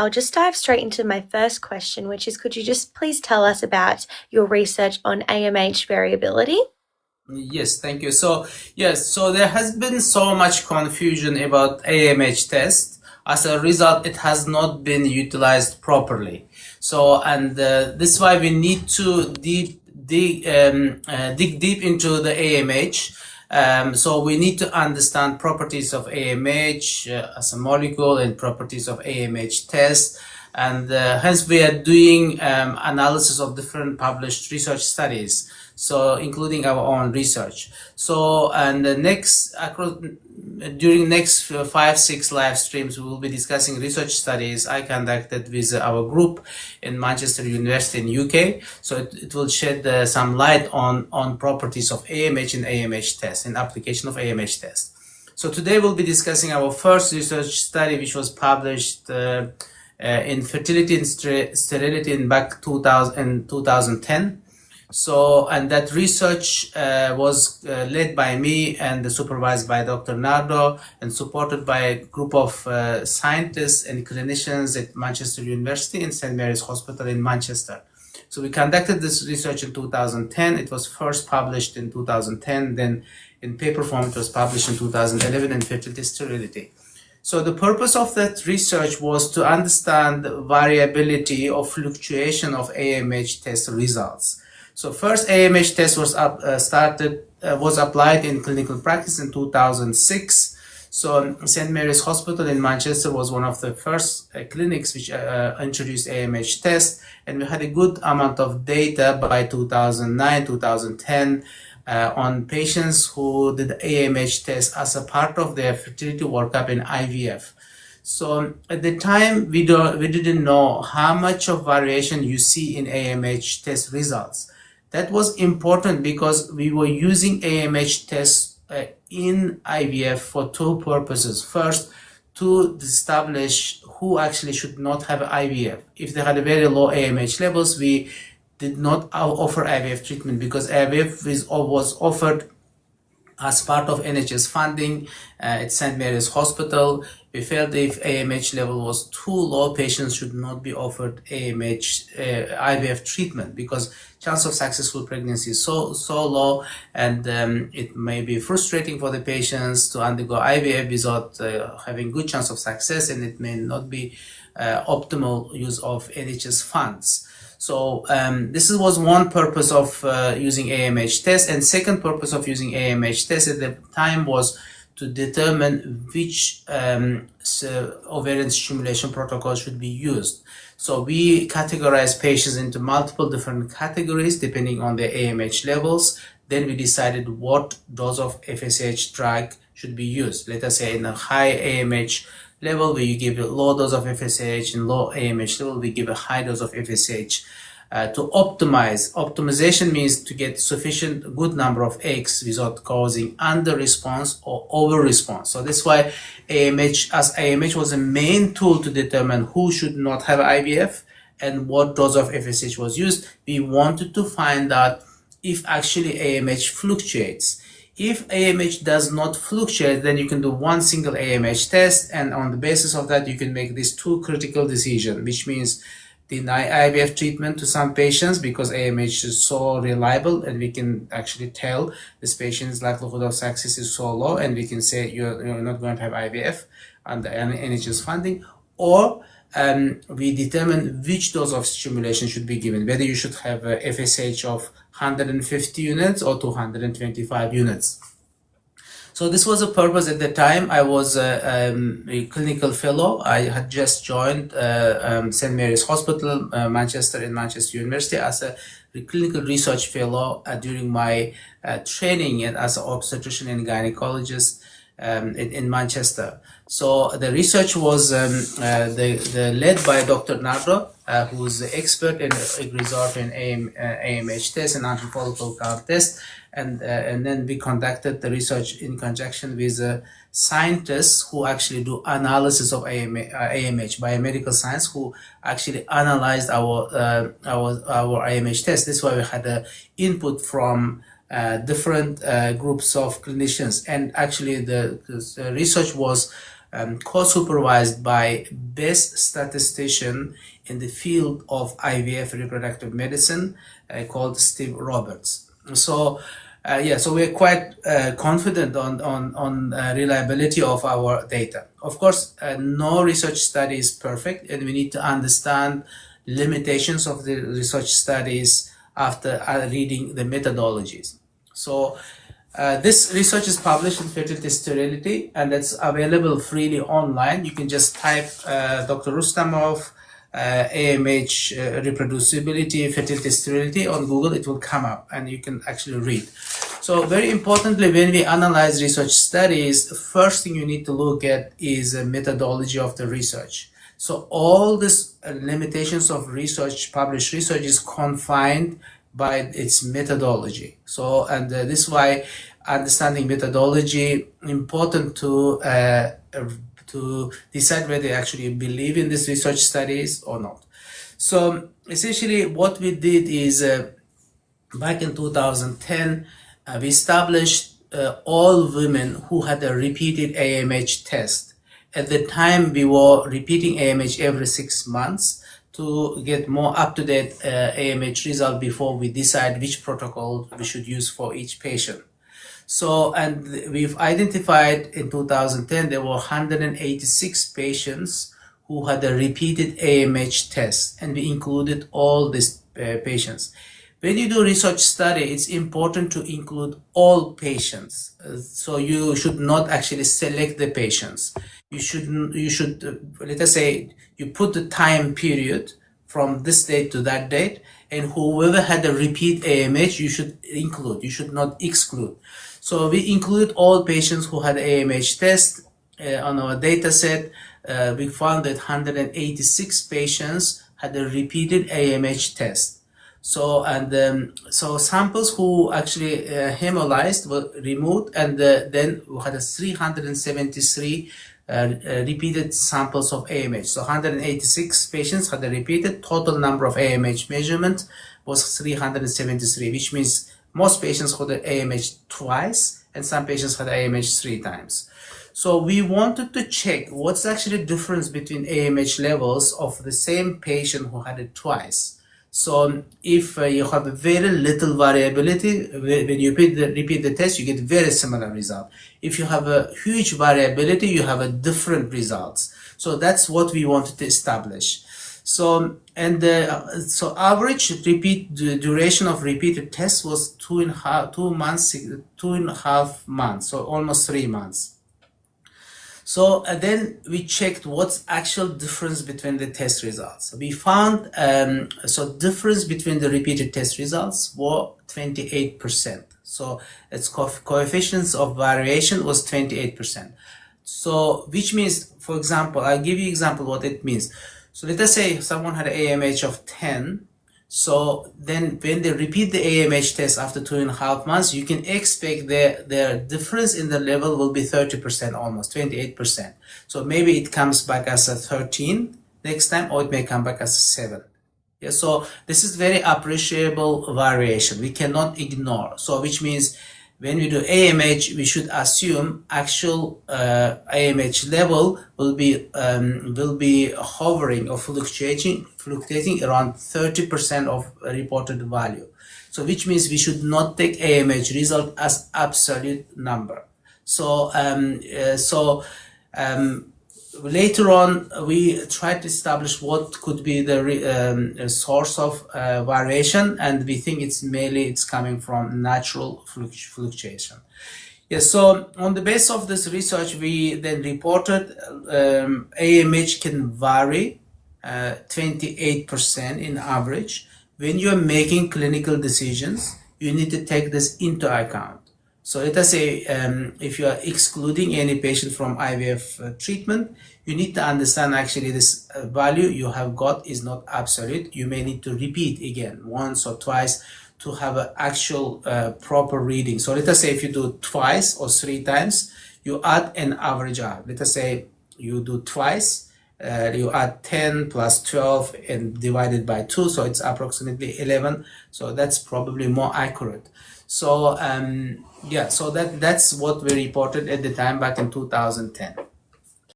I'll just dive straight into my first question, which is, could you just please tell us about your research on AMH variability? Yes, thank you. So there has been so much confusion about AMH test. As a result, it has not been utilized properly. So, and this is why we need to dig deep into the AMH. So we need to understand properties of AMH as a molecule and properties of AMH test. And hence we are doing analysis of different published research studies, so including our own research. So, and during next 5-6 live streams, we will be discussing research studies I conducted with our group in Manchester University in UK. So it will shed some light on properties of AMH and AMH test and application of AMH test. So today we'll be discussing our first research study, which was published in fertility and sterility in back 2010. So, and that research was led by me and supervised by Dr. Nardo and supported by a group of scientists and clinicians at Manchester University and St. Mary's Hospital in Manchester. So we conducted this research in 2010. It was first published in 2010, then in paper form it was published in 2011 in fertility sterility. So the purpose of that research was to understand the variability or fluctuation of AMH test results. So first AMH test was applied in clinical practice in 2006. So St. Mary's Hospital in Manchester was one of the first clinics which introduced AMH test, and we had a good amount of data by 2009, 2010 on patients who did AMH test as a part of their fertility workup in IVF. So at the time, we didn't know how much of variation you see in AMH test results. That was important because we were using AMH tests in IVF for two purposes. First, to establish who actually should not have IVF. If they had a very low AMH levels, we did not offer IVF treatment because IVF was offered as part of NHS funding at St. Mary's Hospital. We felt if AMH level was too low, patients should not be offered IVF treatment because chance of successful pregnancy is so low, and it may be frustrating for the patients to undergo IVF without having good chance of success, and it may not be optimal use of NHS funds. So this was one purpose of using AMH test, and second purpose of using AMH test at the time was to determine which ovarian stimulation protocol should be used. So we categorized patients into multiple different categories depending on their AMH levels. Then we decided what dose of FSH drug should be used. Let us say in a high AMH level, we give a low dose of FSH, and low AMH level, we give a high dose of FSH to optimize. Optimization means to get sufficient good number of eggs without causing under response or over response. So that's why AMH was a main tool to determine who should not have IVF and what dose of FSH was used. We wanted to find out if actually AMH fluctuates. If AMH does not fluctuate, then you can do one single AMH test, and on the basis of that, you can make these two critical decisions, which means deny IVF treatment to some patients because AMH is so reliable, and we can actually tell this patient's likelihood of success is so low, and we can say you're not going to have IVF under NHS funding, or we determine which dose of stimulation should be given, whether you should have a FSH of 150 units or 225 units. So this was a purpose at the time. I was a clinical fellow. I had just joined St. Mary's Hospital, Manchester, in Manchester University as a clinical research fellow during my training as an obstetrician and gynecologist in Manchester. So the research was led by Dr. Nardo, who's the expert in Egresorb and AMH test and anti-follicle count test, and then we conducted the research in conjunction with scientists who actually do analysis of AMH, biomedical science, who actually analyzed our AMH test. This is why we had input from different groups of clinicians, and actually the research was co-supervised by best statistician in the field of IVF reproductive medicine called Steve Roberts. So so we're quite confident on reliability of our data. Of course, no research study is perfect, and we need to understand limitations of the research studies after reading the methodologies. So this research is published in Fertility Sterility, and it's available freely online. You can just type Dr. Rustamov, AMH reproducibility, fertility sterility on Google. It will come up and you can actually read. So very importantly, when we analyze research studies, the first thing you need to look at is the methodology of the research. So all these limitations of research, published research, is confined by its methodology. So, and this is why understanding methodology important to decide whether you actually believe in these research studies or not. So essentially what we did is back in 2010, we established all women who had a repeated AMH test. At the time, we were repeating AMH every 6 months to get more up-to-date AMH result before we decide which protocol we should use for each patient. So, and we've identified in 2010, there were 186 patients who had a repeated AMH test, and we included all these patients. When you do research study, it's important to include all patients. So you should not actually select the patients. You should, let us say, you put the time period from this date to that date, and whoever had a repeat AMH, you should include, you should not exclude. So we include all patients who had AMH test on our data set. We found that 186 patients had a repeated AMH test. So, and so samples who actually hemolyzed were removed, and then we had a 373 repeated samples of AMH. So 186 patients had a repeated. Total number of AMH measurement was 373, which means most patients had the AMH twice, and some patients had AMH 3 times. So we wanted to check what's actually the difference between AMH levels of the same patient who had it twice. So if you have a very little variability, when you repeat the test, you get very similar result. If you have a huge variability, you have a different results. So that's what we wanted to establish. So, and so average repeat duration of repeated tests was 2.5 months, so almost 3 months. So then we checked what's actual difference between the test results. We found so difference between the repeated test results were 28%. So its coefficients of variation was 28%. So which means, for example, I'll give you example what it means. So let us say someone had an AMH of 10. So then when they repeat the AMH test after 2.5 months, you can expect their difference in the level will be 30%, almost 28%. So maybe it comes back as a 13 next time, or it may come back as a 7. Yeah, so this is very appreciable variation. We cannot ignore. So which means when we do AMH, we should assume actual AMH level will be hovering or fluctuating around 30% of reported value. So which means we should not take AMH result as absolute number. So later on, we tried to establish what could be the source of variation, and we think it's coming from natural fluctuation. Yes, so on the basis of this research, we then reported AMH can vary 28% in average. When you're making clinical decisions, you need to take this into account. So let us say if you are excluding any patient from IVF treatment, you need to understand actually this value you have got is not absolute. You may need to repeat again once or twice to have an actual proper reading. So let us say if you do twice or 3 times, you add an average out. Let us say you do twice, you add 10 plus 12 and divided by 2, so it's approximately 11. So that's probably more accurate. So yeah, so that's what we reported at the time back in 2010.